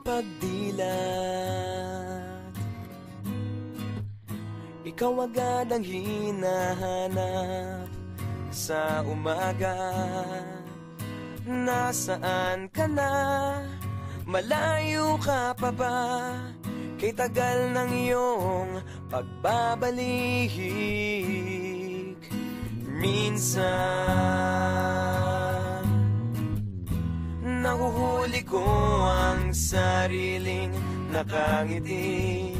pagdilat, ikaw agad ang hinahanap sa umaga. Nasaan ka na? Malayo ka pa ba? Kay tagal ng iyong pagbabalik. Minsan nahuhuli ko ang sariling nakangiti.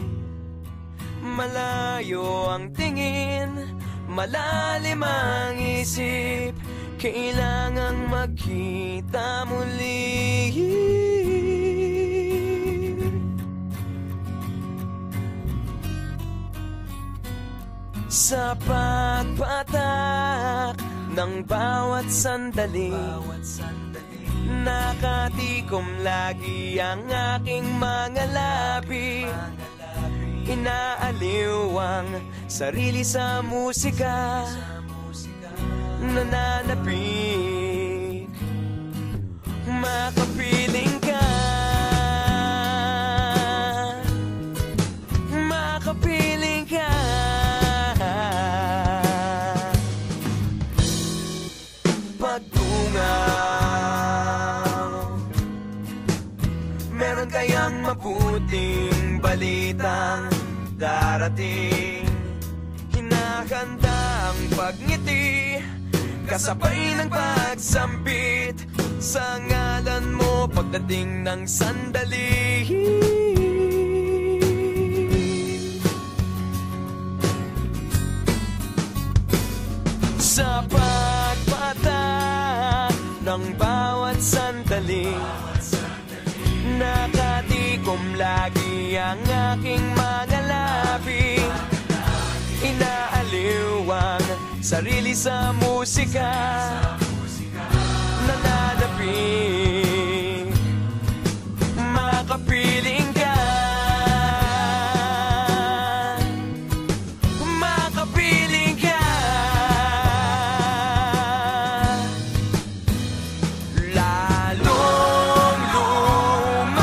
Malayo ang tingin, malalim ang isip, kailangang magkita muli. Sa pagpatak ng bawat sandali, nakatikom lagi ang aking mga labi. Inaaliw ang sarili sa musika, nananapik, makapiling ka, makapiling ka. Pagtungaw, meron kayang mabuting balitang darating. Hinahanda ang pagngiti, kasabay ng pagsambit sa ngalan mo pagdating ng sandali. Sa pagpatak ng bawat sandali, nakatikom lagi ang aking mga labi. Inaaliw ang sarili sa musika, nananapik, makapiling ka, makapiling ka. Lalong lumalapit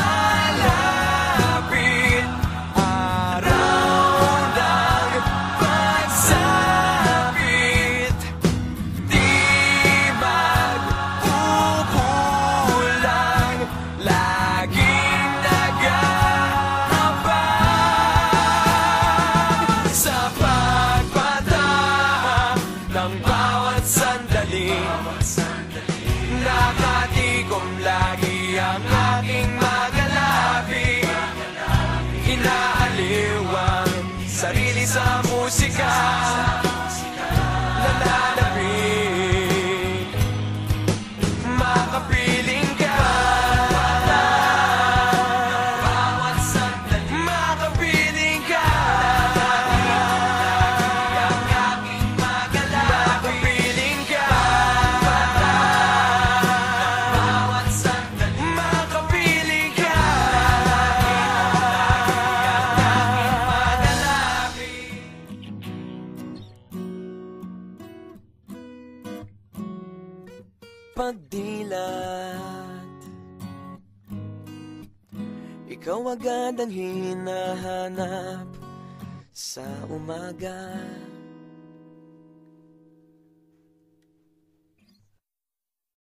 araw ng pagsapit, di magkukulang, laging nag-aabang. Sa pagpatak ng bawat sandali, nakatikom lagi ang aking mga labi. Inaaliw ang sarili sa musika, nananapik, makapiling ka, makapiling ka, makapiling ka, makapiling ka. Pagdilat, ikaw agad ang hinahanap sa umaga.